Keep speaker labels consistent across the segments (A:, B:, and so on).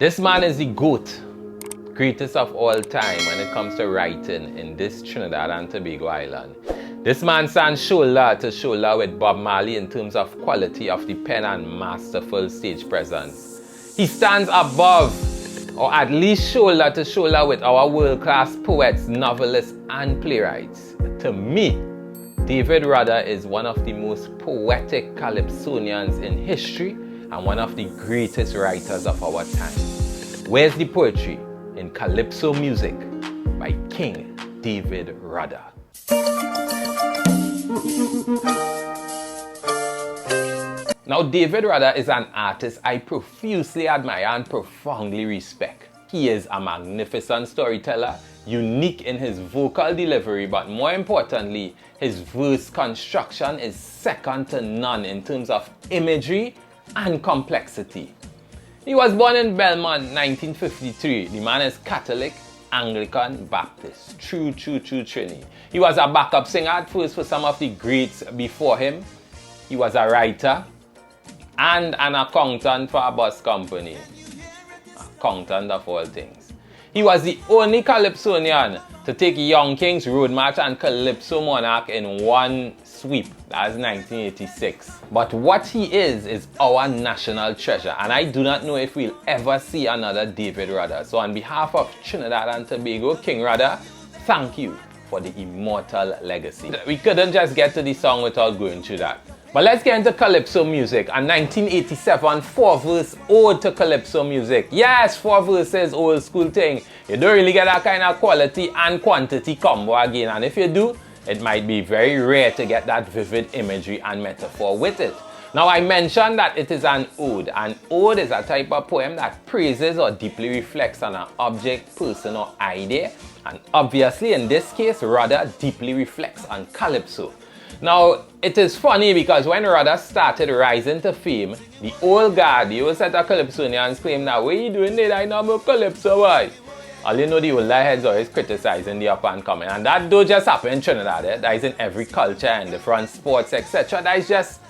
A: This man is the GOAT, greatest of all time when it comes to writing in this Trinidad and Tobago island. This man stands shoulder to shoulder with Bob Marley in terms of quality of the pen and masterful stage presence. He stands above, or at least shoulder to shoulder with our world-class poets, novelists and playwrights. To me, David Rudder is one of the most poetic Calypsonians in history and one of the greatest writers of our time. Where's the poetry in Calypso music by King David Rudder? Now, David Rudder is an artist I profusely admire and profoundly respect. He is a magnificent storyteller, unique in his vocal delivery, but more importantly, his verse construction is second to none in terms of imagery and complexity. He was born in Belmont, 1953. The man is Catholic, Anglican, Baptist. True Trinity. He was a backup singer at first for some of the greats before him. He was a writer and an accountant for a bus company. Accountant of all things. He was the only Calypsonian to take Young King's Road March and Calypso Monarch in one sweep. That was 1986. But what he is our national treasure, and I do not know if we'll ever see another David Rudder. So on behalf of Trinidad and Tobago, King Rudder, thank you for the immortal legacy. We couldn't just get to the song without going through that. But let's get into Calypso music. A 1987 4-verse ode to Calypso music. Yes, 4 verses, old school thing. You don't really get that kind of quality and quantity combo again. And if you do, it might be very rare to get that vivid imagery and metaphor with it. Now, I mentioned that it is an ode. An ode is a type of poem that praises or deeply reflects on an object, person, or idea. And obviously, in this case, Rudder deeply reflects on Calypso. Now, it is funny because when Rudder started rising to fame, the old guard, the old set of Calypsonians claimed that, what you doing there? I know about Calypso, boy. All you know, the older heads always criticizing the up and coming. And that don't just happen in Trinidad. That is in every culture and different sports, etc. That is just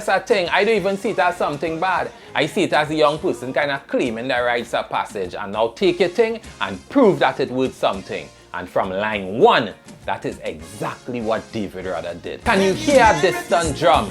A: a thing. I don't even see it as something bad. I see it as a young person kind of claiming their rites of passage. And now take your thing and prove that it worth something. And from line 1, that is exactly what David Rudder did. Can you hear a distant drum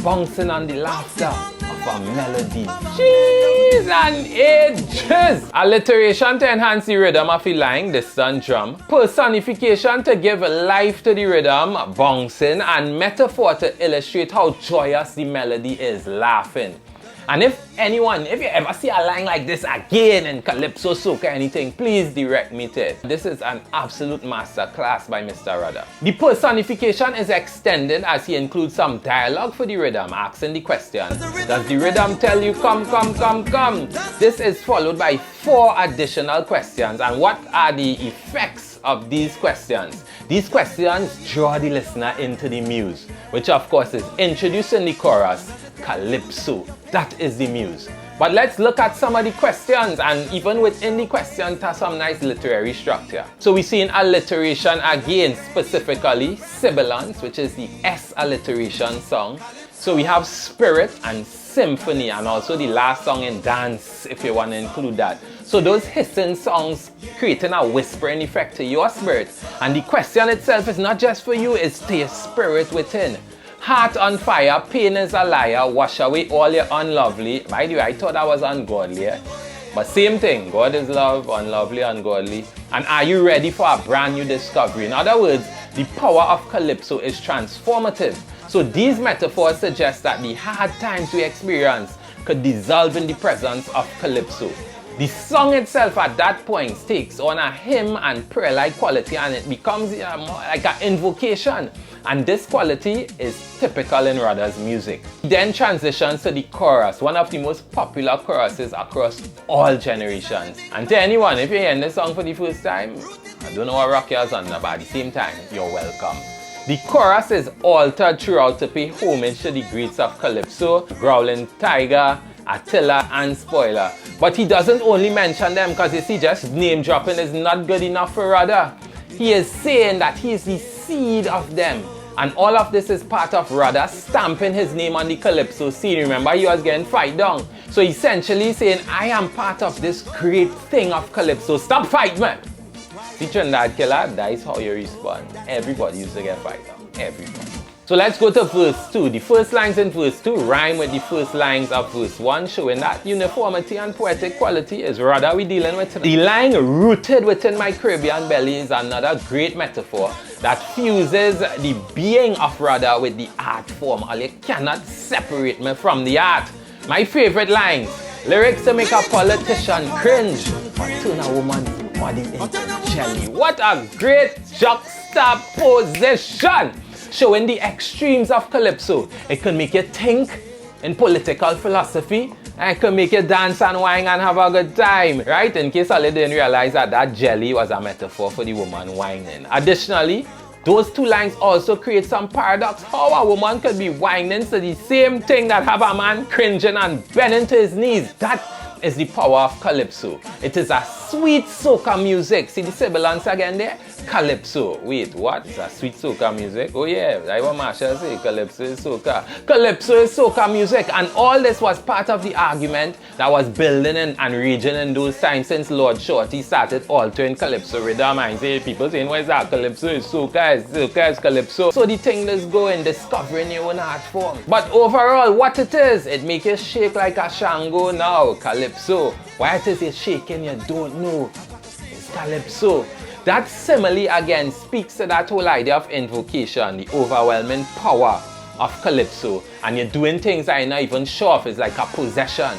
A: bouncing on the laughter of a melody? Cheese and ages! Alliteration to enhance the rhythm of a line, distant drum. Personification to give life to the rhythm, bouncing. And metaphor to illustrate how joyous the melody is, laughing. And if you ever see a line like this again in Calypso, soca, anything, please direct me to it. This is an absolute masterclass by Mr. Rudder. The personification is extended as he includes some dialogue for the rhythm, asking the question, does the rhythm tell you come, come, come, come? This is followed by 4 additional questions. And what are the effects of these questions? These questions draw the listener into the muse, which of course is introduced in the chorus, Calypso. That is the muse. But let's look at some of the questions, and even within the questions has some nice literary structure. So we see in alliteration again, specifically sibilance, which is the S alliteration song. So we have spirit and symphony, and also the last song in dance, if you want to include that. So those hissing songs creating a whispering effect to your spirit. And the question itself is not just for you, it's to your spirit within. Heart on fire, pain is a liar, wash away all your unlovely. By the way, I thought that was ungodly, but same thing, God is love, unlovely, ungodly. And are you ready for a brand new discovery? In other words, the power of Calypso is transformative. So these metaphors suggest that the hard times we experience could dissolve in the presence of Calypso. The song itself at that point takes on a hymn and prayer-like quality, and it becomes more like an invocation. And this quality is typical in Rudder's music. He then transitions to the chorus, one of the most popular choruses across all generations. And to anyone, if you're hearing this song for the first time, I don't know what rock you're on, but at the same time, you're welcome. The chorus is altered throughout to pay homage to the greats of Calypso, Growling Tiger, Attila and Spoiler. But he doesn't only mention them, because you see, just name dropping is not good enough for Rudder. He is saying that he is the seed of them. And all of this is part of Rudder stamping his name on the Calypso scene. Remember, he was getting fight down. So essentially saying, I am part of this great thing of Calypso. Stop fight, man. See Trinidad Killer, that is how you respond. Everybody used to get fight now. Everybody. So let's go to verse 2. The first lines in verse 2 rhyme with the first lines of verse 1, showing that uniformity and poetic quality is Rudder we're dealing with. The line rooted within my Caribbean belly is another great metaphor that fuses the being of Rudder with the art form. Or you cannot separate me from the art. My favorite lines. Lyrics to make a politician cringe or turn a woman's body into jelly. What a great juxtaposition! Showing the extremes of Calypso. It can make you think in political philosophy, and it can make you dance and whine and have a good time, right? In case all you didn't realize that jelly was a metaphor for the woman whining. Additionally, those two lines also create some paradox. How a woman could be whining to the same thing that have a man cringing and bending to his knees. That is the power of Calypso. It is a sweet soca music. See the sibilance again there? Calypso. Wait, what? It's a sweet soca music? Oh yeah, that's what Marshall say. Calypso is soca. Calypso is soca music. And all this was part of the argument that was building and raging in those times since Lord Shorty started altering Calypso rhythm. And say, people saying, what is that? Calypso is soca, soca is Calypso. So the thing is going, discovering your own art form. But overall, what it is, it makes you shake like a Shango now. Calypso. Why it is you're shaking, you don't know. It's Calypso. That simile again speaks to that whole idea of invocation, the overwhelming power of Calypso. And you're doing things that you're not even sure of. It's like a possession,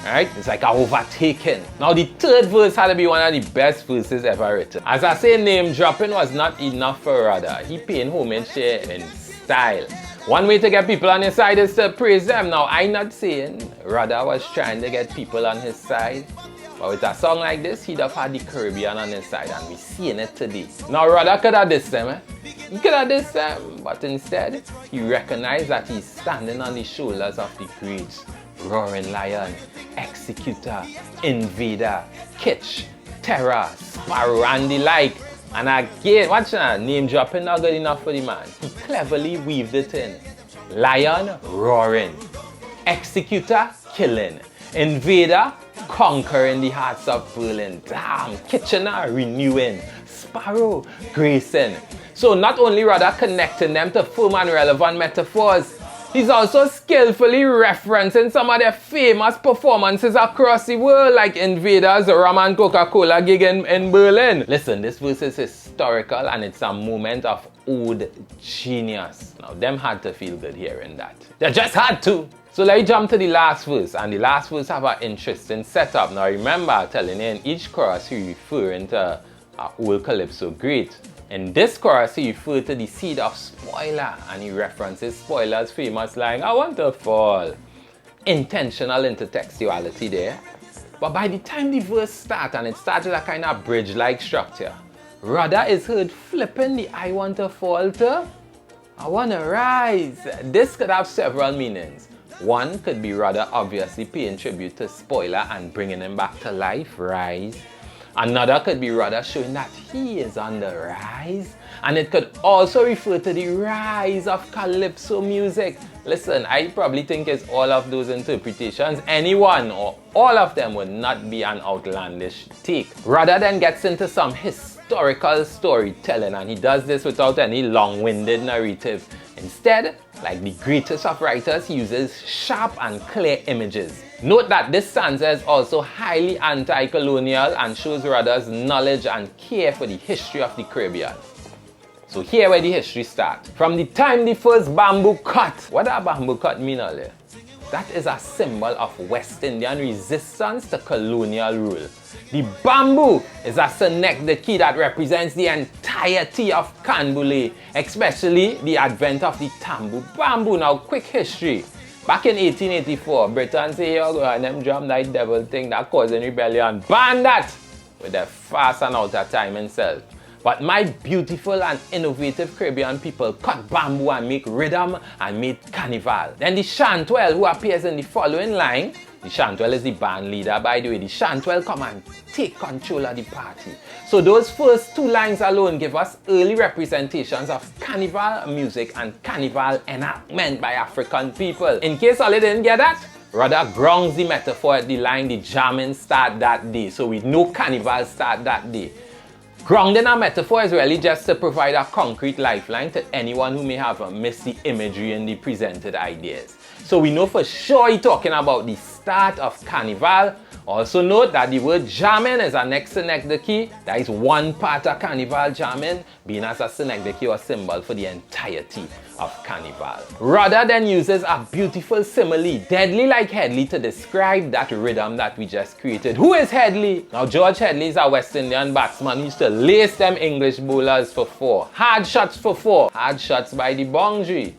A: right? It's like a overtaking. Now the third verse had to be one of the best verses ever written. As I say, name dropping was not enough for Rudder. He paying homage here in style. One way to get people on his side is to praise them. Now, I'm not saying Rudder was trying to get people on his side. But with a song like this, he'd have had the Caribbean on his side, and we're seeing it today. Now, Rudder could have dissed them, He could have dissed them, but instead, he recognized that he's standing on the shoulders of the greats. Roaring Lion, Executor, Invader, Kitsch, Terror, Sparrow, and the like. And again, watch that, name dropping not good enough for the man. He cleverly weaved it in. Lion, roaring. Executor, killing. Invader, conquering the hearts of Berlin. Damn, Kitchener, renewing. Sparrow, gracing. So not only Rudder connecting them to firm and relevant metaphors, he's also skillfully referencing some of their famous performances across the world, like Invader's Rum and Coca-Cola gig in Berlin. Listen, this verse is historical and it's a moment of old genius. Now, them had to feel good hearing that. They just had to. So let's jump to the last verse, and the last verse have an interesting setup. Now remember, telling you in each chorus he referring to an old Calypso great. In this chorus, he referred to the seed of Spoiler, and he references Spoiler's famous line, I want to fall. Intentional intertextuality there. But by the time the verse starts, and it starts with a kind of bridge-like structure, Rudder is heard flipping the I want to fall to I want to rise. This could have several meanings. One could be Rudder obviously paying tribute to Spoiler and bringing him back to life, rise. Another could be Rudder showing that he is on the rise. And it could also refer to the rise of Calypso music. Listen, I probably think it's all of those interpretations. Anyone or all of them would not be an outlandish take. Rudder then gets into some historical storytelling, and he does this without any long-winded narrative. Instead, like the greatest of writers, he uses sharp and clear images. Note that this stanza is also highly anti-colonial and shows Rudder's knowledge and care for the history of the Caribbean. So here where the history starts. From the time the first bamboo cut. What does bamboo cut mean, Ale? That is a symbol of West Indian resistance to colonial rule. The bamboo is a synecdoche that represents the entirety of Canboulay, especially the advent of the tambour bamboo. Now, quick history. Back in 1884, Britain say, oh, go and them drum that devil thing that causing rebellion. Ban that! With their fast and out of time himself. But my beautiful and innovative Caribbean people cut bamboo and make rhythm and made carnival. Then the Chantwell, who appears in the following line, the Chantwell is the band leader, by the way. The Chantwell come and take control of the party. So those first two lines alone give us early representations of carnival music and carnival enactment by African people. In case all you didn't get that, Rudder grounds the metaphor at the line, the jamming start that day. So we know carnival start that day. Grounding a metaphor is really just to provide a concrete lifeline to anyone who may have missed the imagery in the presented ideas. So we know for sure he's talking about the start of carnival. Also note that the word jamming is a next synecdoche. That is one part of carnival jamming, being as a synecdoche or symbol for the entirety of carnival. Rudder then uses a beautiful simile, deadly like Headley, to describe that rhythm that we just created. Who is Headley? Now George Headley is a West Indian batsman who used to lace them English bowlers for 4. Hard shots for 4. Hard shots by the boundary.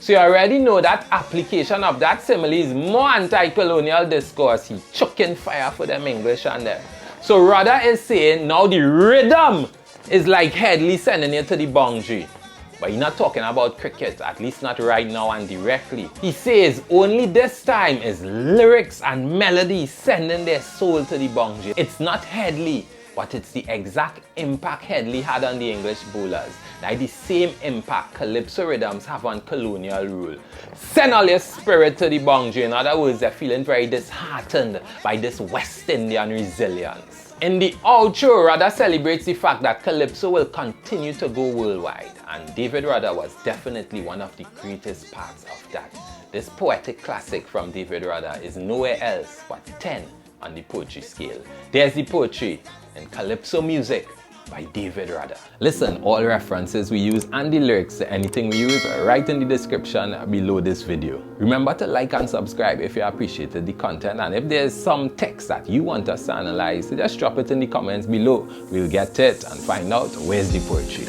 A: So you already know that application of that simile is more anti-colonial discourse. He chucking fire for them English and them. So Rudder is saying now the rhythm is like Headley sending it to the boundary. But he's not talking about cricket, at least not right now and directly. He says only this time is lyrics and melody sending their soul to the boundary. It's not Headley, but it's the exact impact Headley had on the English bowlers. Like the same impact Calypso rhythms have on colonial rule. Send all your spirit to the boundary. In other words, they're feeling very disheartened by this West Indian resilience. In the outro, Rudder celebrates the fact that Calypso will continue to go worldwide, and David Rudder was definitely one of the greatest parts of that. This poetic classic from David Rudder is nowhere else but 10 on the poetry scale. There's the poetry in Calypso Music by David Rudder. Listen, all references we use and the lyrics to anything we use are right in the description below this video. Remember to like and subscribe if you appreciated the content, and if there's some text that you want us to analyze, just drop it in the comments below. We'll get it and find out where's the poetry.